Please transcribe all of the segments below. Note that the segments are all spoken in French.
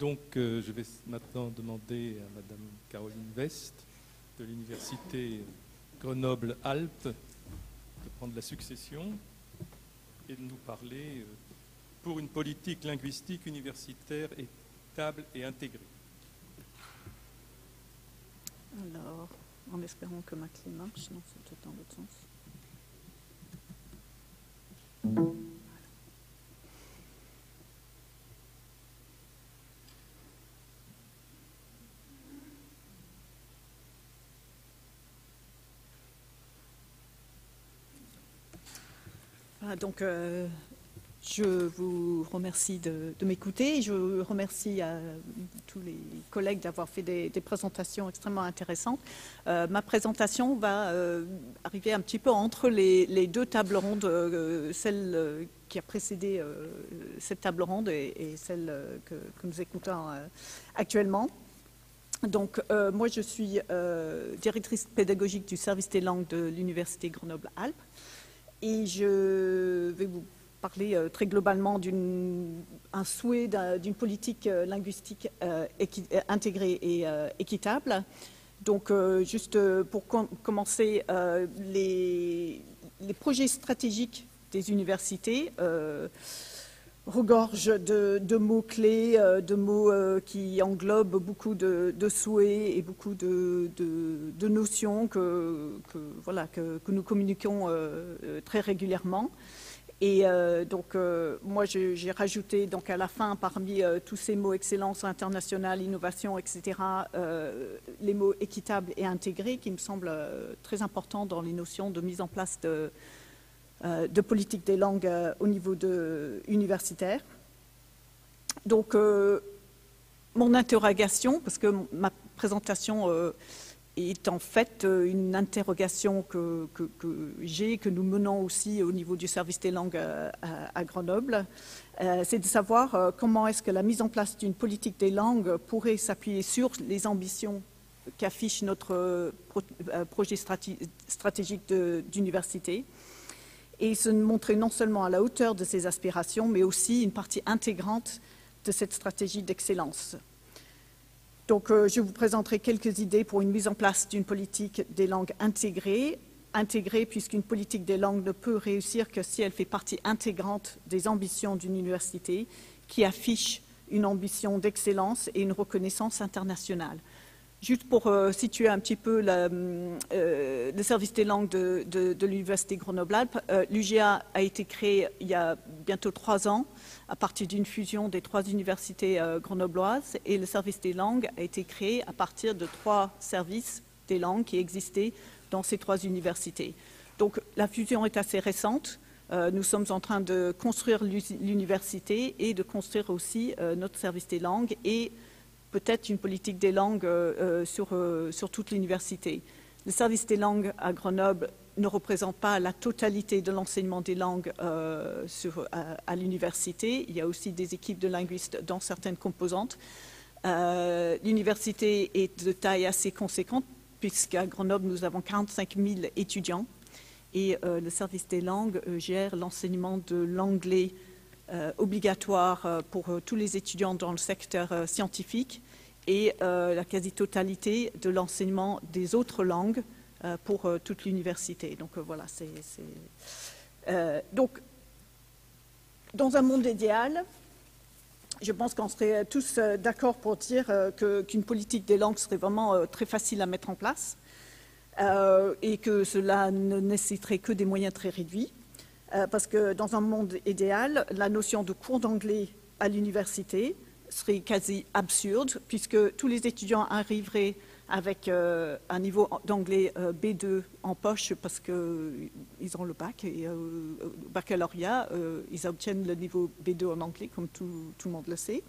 Donc, je vais maintenant demander à Madame Caroline West de l'Université Grenoble-Alpes de prendre la succession et de nous parler pour une politique linguistique universitaire équitable et intégrée. Alors, en espérant que ma clé marche, non, c'est tout dans l'autre sens. Voilà, donc, je vous remercie de m'écouter. Je remercie tous les collègues d'avoir fait des présentations extrêmement intéressantes. Ma présentation va arriver un petit peu entre les deux tables rondes, celle qui a précédé cette table ronde et celle que nous écoutons actuellement. Donc, moi, je suis directrice pédagogique du service des langues de l'Université Grenoble-Alpes et je vais vous parler très globalement d'un souhait d'une politique linguistique intégrée et équitable. Donc, juste pour commencer, les projets stratégiques des universités regorgent de mots-clés, de mots qui englobent beaucoup de souhaits et beaucoup de notions que nous communiquons très régulièrement. Et donc, moi, j'ai rajouté donc, à la fin, parmi tous ces mots excellence internationale, innovation, etc., les mots équitable et intégré, qui me semblent très importants dans les notions de mise en place de politique des langues au niveau universitaire. Donc, mon interrogation, parce que ma présentation est en fait une interrogation que nous menons aussi au niveau du service des langues à Grenoble, c'est de savoir comment est-ce que la mise en place d'une politique des langues pourrait s'appuyer sur les ambitions qu'affiche notre projet stratégique d'université et se montrer non seulement à la hauteur de ses aspirations, mais aussi une partie intégrante de cette stratégie d'excellence. Donc, je vous présenterai quelques idées pour une mise en place d'une politique des langues intégrée, puisqu'une politique des langues ne peut réussir que si elle fait partie intégrante des ambitions d'une université qui affiche une ambition d'excellence et une reconnaissance internationale. Juste pour situer un petit peu le service des langues de l'Université Grenoble-Alpes, l'UGA a été créé il y a bientôt 3 ans à partir d'une fusion des 3 universités grenobloises et le service des langues a été créé à partir de 3 services des langues qui existaient dans ces 3 universités. Donc la fusion est assez récente. Nous sommes en train de construire l'université et de construire aussi notre service des langues et peut-être une politique des langues sur toute l'université. Le service des langues à Grenoble ne représente pas la totalité de l'enseignement des langues à l'université. Il y a aussi des équipes de linguistes dans certaines composantes. L'université est de taille assez conséquente, puisqu'à Grenoble, nous avons 45 000 étudiants. Et le service des langues gère l'enseignement de l'anglais obligatoire pour tous les étudiants dans le secteur scientifique et la quasi-totalité de l'enseignement des autres langues pour toute l'université. Donc voilà, donc, dans un monde idéal, je pense qu'on serait tous d'accord pour dire qu'une politique des langues serait vraiment très facile à mettre en place et que cela ne nécessiterait que des moyens très réduits. Parce que dans un monde idéal, la notion de cours d'anglais à l'université serait quasi absurde, puisque tous les étudiants arriveraient avec un niveau d'anglais B2 en poche, parce qu'ils ont le bac, et au baccalauréat, ils obtiennent le niveau B2 en anglais, comme tout le monde le sait.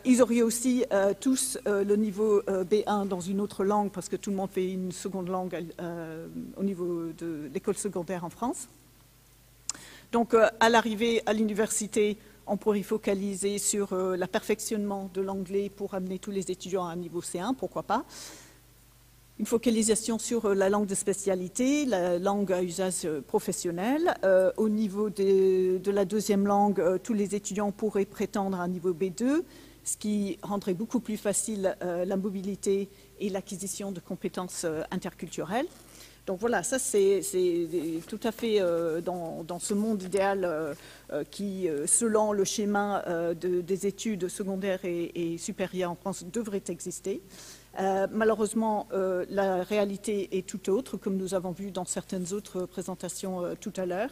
Ils auraient aussi tous le niveau B1 dans une autre langue, parce que tout le monde fait une seconde langue au niveau de l'école secondaire en France. Donc, à l'arrivée à l'université, on pourrait focaliser sur le perfectionnement de l'anglais pour amener tous les étudiants à un niveau C1, pourquoi pas. Une focalisation sur la langue de spécialité, la langue à usage professionnel. Au niveau de la deuxième langue, tous les étudiants pourraient prétendre à un niveau B2 ce qui rendrait beaucoup plus facile la mobilité et l'acquisition de compétences interculturelles. Donc voilà, ça c'est tout à fait dans ce monde idéal qui, selon le schéma des études secondaires et supérieures en France, devrait exister. Malheureusement, la réalité est tout autre, comme nous avons vu dans certaines autres présentations tout à l'heure.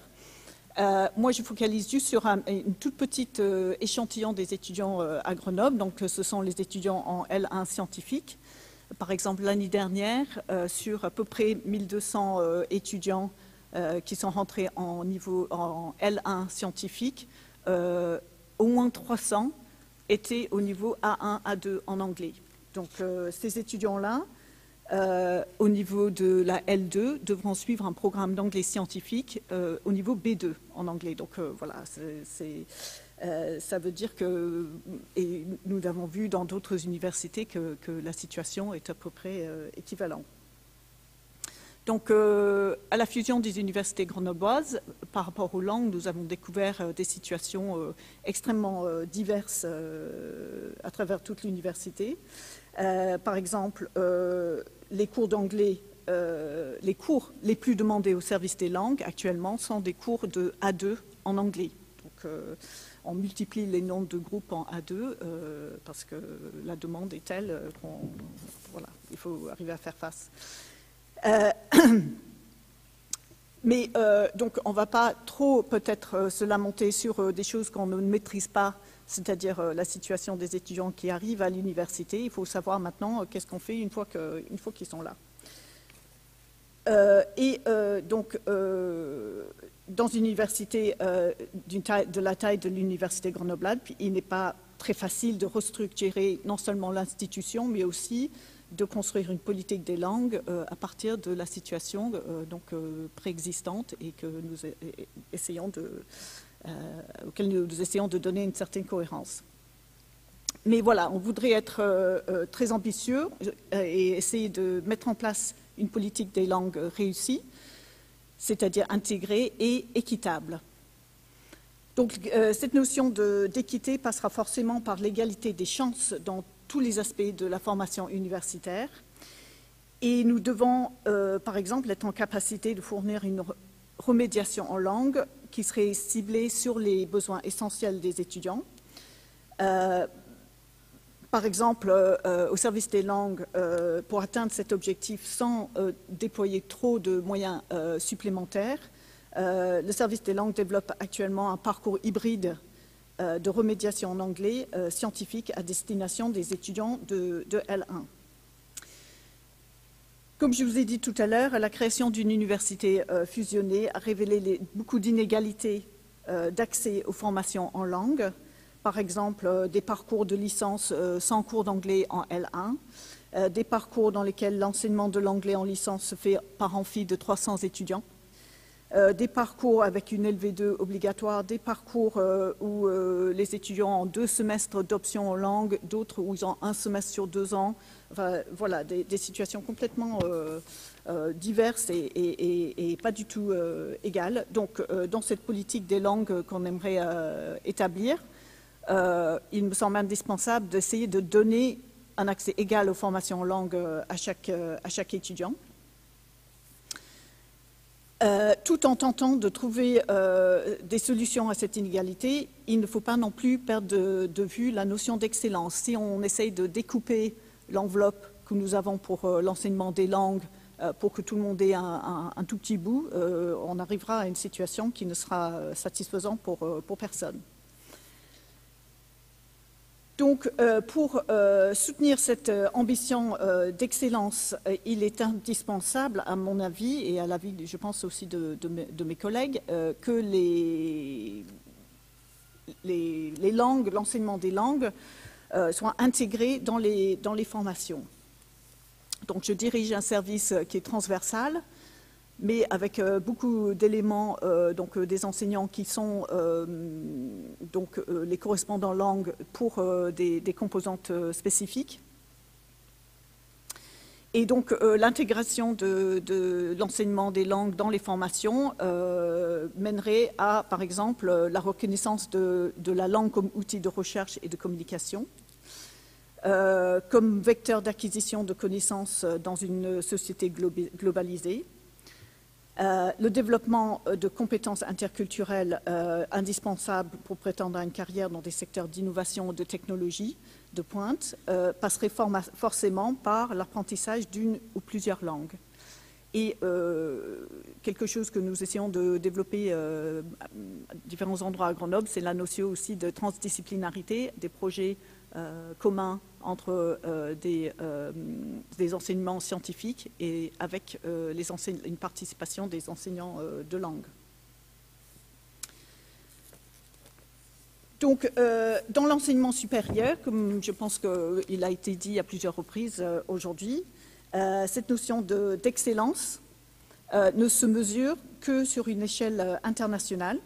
Moi, je focalise juste sur une toute petite échantillon des étudiants à Grenoble. Donc, ce sont les étudiants en L1 scientifique. Par exemple, l'année dernière, sur à peu près 1200 étudiants qui sont rentrés en L1 scientifique, au moins 300 étaient au niveau A1, A2 en anglais. Donc, ces étudiants-là, au niveau de la L2, devront suivre un programme d'anglais scientifique au niveau B2 en anglais. Donc, voilà, ça veut dire que, et nous avons vu dans d'autres universités que la situation est à peu près équivalente. Donc, à la fusion des universités grenobloises, par rapport aux langues, nous avons découvert des situations extrêmement diverses à travers toute l'université. Par exemple, les cours d'anglais, les cours les plus demandés au service des langues actuellement sont des cours de A2 en anglais. Donc, on multiplie les nombres de groupes en A2 parce que la demande est telle qu'on, voilà, il faut arriver à faire face. Mais donc, on ne va pas trop peut-être se lamenter sur des choses qu'on ne maîtrise pas, c'est-à-dire la situation des étudiants qui arrivent à l'université. Il faut savoir maintenant qu'est-ce qu'on fait une fois qu'ils sont là. Donc, dans une université de la taille de l'université grenobloise, il n'est pas très facile de restructurer non seulement l'institution, mais aussi de construire une politique des langues à partir de la situation préexistante et que nous essayons auquel nous essayons de donner une certaine cohérence. Mais voilà, on voudrait être très ambitieux et essayer de mettre en place une politique des langues réussie, c'est-à-dire intégrée et équitable. Donc, cette notion d'équité passera forcément par l'égalité des chances dans tous les aspects de la formation universitaire. Et nous devons, par exemple, être en capacité de fournir une remédiation en langue qui serait ciblée sur les besoins essentiels des étudiants. Par exemple, au service des langues, pour atteindre cet objectif sans déployer trop de moyens supplémentaires, le service des langues développe actuellement un parcours hybride de remédiation en anglais scientifique à destination des étudiants de L1. Comme je vous ai dit tout à l'heure, la création d'une université fusionnée a révélé beaucoup d'inégalités d'accès aux formations en langue. Par exemple, des parcours de licence sans cours d'anglais en L1, des parcours dans lesquels l'enseignement de l'anglais en licence se fait par amphi de 300 étudiants, des parcours avec une LV2 obligatoire, des parcours où les étudiants ont 2 semestres d'option en langue, d'autres où ils ont 1 semestre sur 2 ans. Enfin, voilà, des situations complètement diverses et pas du tout égales. Donc, dans cette politique des langues qu'on aimerait établir, il me semble indispensable d'essayer de donner un accès égal aux formations en langue à chaque étudiant. Tout en tentant de trouver des solutions à cette inégalité, il ne faut pas non plus perdre de vue la notion d'excellence. Si on essaye de découper l'enveloppe que nous avons pour l'enseignement des langues, pour que tout le monde ait un tout petit bout, on arrivera à une situation qui ne sera satisfaisante pour personne. Donc, pour soutenir cette ambition d'excellence, il est indispensable, à mon avis, et à l'avis, je pense aussi de mes collègues, que les langues, l'enseignement des langues, soient intégrés dans les formations. Donc, je dirige un service qui est transversal, mais avec beaucoup d'éléments, des enseignants qui sont les correspondants langues pour des composantes spécifiques. Et donc, l'intégration de l'enseignement des langues dans les formations mènerait à, par exemple, la reconnaissance de la langue comme outil de recherche et de communication. comme vecteur d'acquisition de connaissances dans une société globalisée. Le développement de compétences interculturelles indispensables pour prétendre à une carrière dans des secteurs d'innovation et de technologie de pointe passerait forcément par l'apprentissage d'une ou plusieurs langues. Et quelque chose que nous essayons de développer à différents endroits à Grenoble, c'est la notion aussi de transdisciplinarité, des projets communs entre des enseignements scientifiques et avec une participation des enseignants de langue. Donc, dans l'enseignement supérieur, comme je pense qu'il a été dit à plusieurs reprises aujourd'hui, cette notion d'excellence ne se mesure que sur une échelle internationale.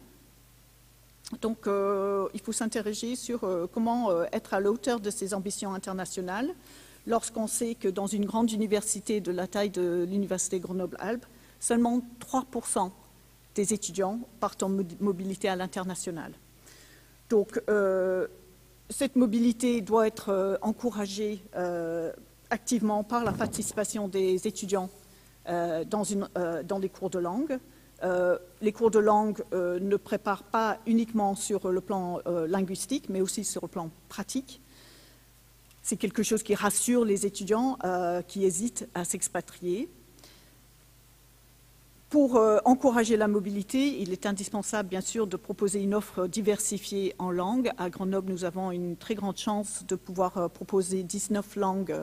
Donc, il faut s'interroger sur comment être à la hauteur de ces ambitions internationales lorsqu'on sait que dans une grande université de la taille de l'Université Grenoble-Alpes, seulement 3% des étudiants partent en mobilité à l'international. Donc, cette mobilité doit être encouragée activement par la participation des étudiants dans les cours de langue. Les cours de langue ne préparent pas uniquement sur le plan linguistique, mais aussi sur le plan pratique. C'est quelque chose qui rassure les étudiants qui hésitent à s'expatrier. Pour encourager la mobilité, il est indispensable, bien sûr, de proposer une offre diversifiée en langue. À Grenoble, nous avons une très grande chance de pouvoir proposer 19 langues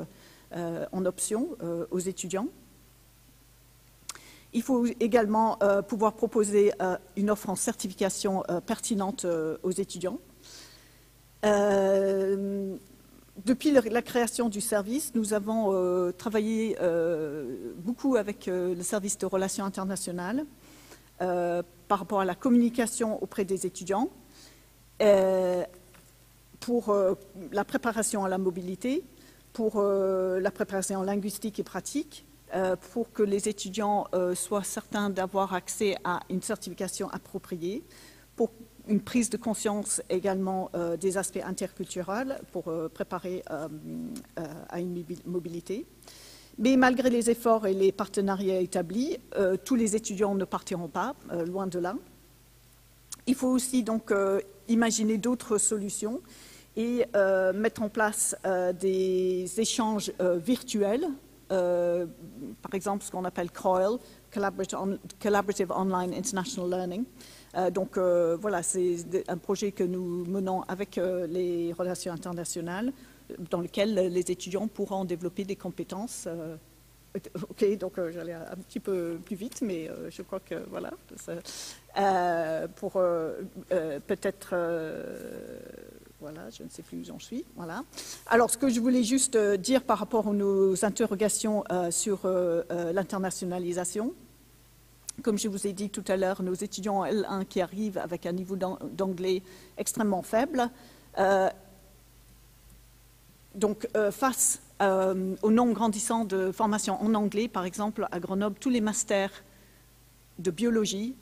en option aux étudiants. Il faut également pouvoir proposer une offre en certification pertinente aux étudiants. Depuis la création du service, nous avons travaillé beaucoup avec le service de relations internationales par rapport à la communication auprès des étudiants pour la préparation à la mobilité, pour la préparation linguistique et pratique, pour que les étudiants soient certains d'avoir accès à une certification appropriée, pour une prise de conscience également des aspects interculturels pour préparer à une mobilité. Mais malgré les efforts et les partenariats établis, tous les étudiants ne partiront pas, loin de là. Il faut aussi donc imaginer d'autres solutions et mettre en place des échanges virtuels, par exemple ce qu'on appelle COIL, Collaborative Online International Learning. Donc voilà, c'est un projet que nous menons avec les relations internationales, dans lequel les étudiants pourront développer des compétences. Ok, donc j'allais un petit peu plus vite, mais je crois que voilà, pour peut-être, voilà, je ne sais plus où j'en suis. Voilà. Alors, ce que je voulais juste dire par rapport à nos interrogations sur l'internationalisation. Comme je vous ai dit tout à l'heure, nos étudiants L1 qui arrivent avec un niveau d'anglais extrêmement faible. Donc, face au nombre grandissant de formations en anglais, par exemple, à Grenoble, tous les masters de biologie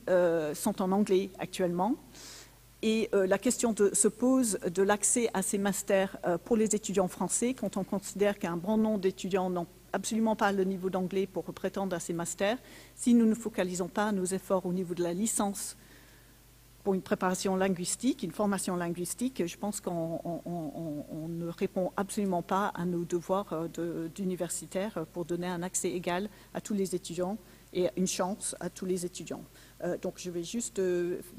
sont en anglais actuellement. Et la question se pose de l'accès à ces masters pour les étudiants français, quand on considère qu'un bon nombre d'étudiants n'ont absolument pas le niveau d'anglais pour prétendre à ces masters. Si nous ne focalisons pas nos efforts au niveau de la licence pour une préparation linguistique, une formation linguistique, je pense qu'on ne répond absolument pas à nos devoirs d'universitaires pour donner un accès égal à tous les étudiants et une chance à tous les étudiants. Donc je vais juste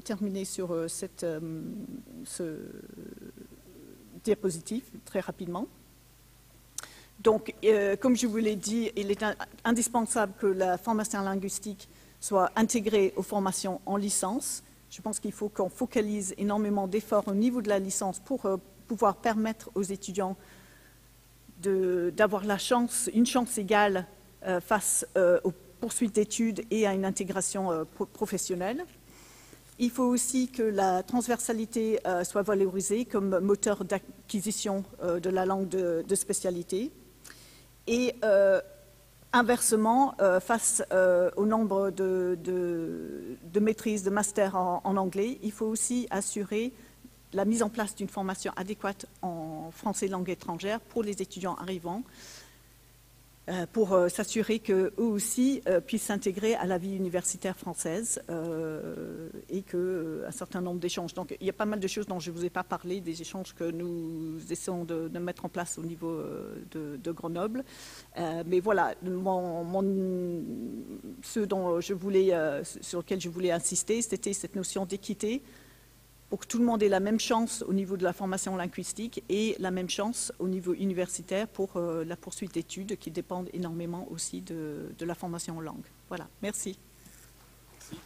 terminer sur ce diapositive très rapidement. Donc, comme je vous l'ai dit, il est indispensable que la formation linguistique soit intégrée aux formations en licence. Je pense qu'il faut qu'on focalise énormément d'efforts au niveau de la licence pour pouvoir permettre aux étudiants d'avoir une chance égale face aux poursuites d'études et à une intégration professionnelle. Il faut aussi que la transversalité soit valorisée comme moteur d'acquisition de la langue de spécialité. Et inversement, face au nombre de maîtrises, de masters en anglais, il faut aussi assurer la mise en place d'une formation adéquate en français langue étrangère pour les étudiants arrivants, pour s'assurer qu'eux aussi puissent s'intégrer à la vie universitaire française et qu'un certain nombre d'échanges. Donc il y a pas mal de choses dont je ne vous ai pas parlé, des échanges que nous essayons de mettre en place au niveau de Grenoble. Mais voilà, ce dont sur lequel je voulais insister, c'était cette notion d'équité, pour que tout le monde ait la même chance au niveau de la formation linguistique et la même chance au niveau universitaire pour la poursuite d'études qui dépendent énormément aussi de la formation en langue. Voilà, merci. Merci.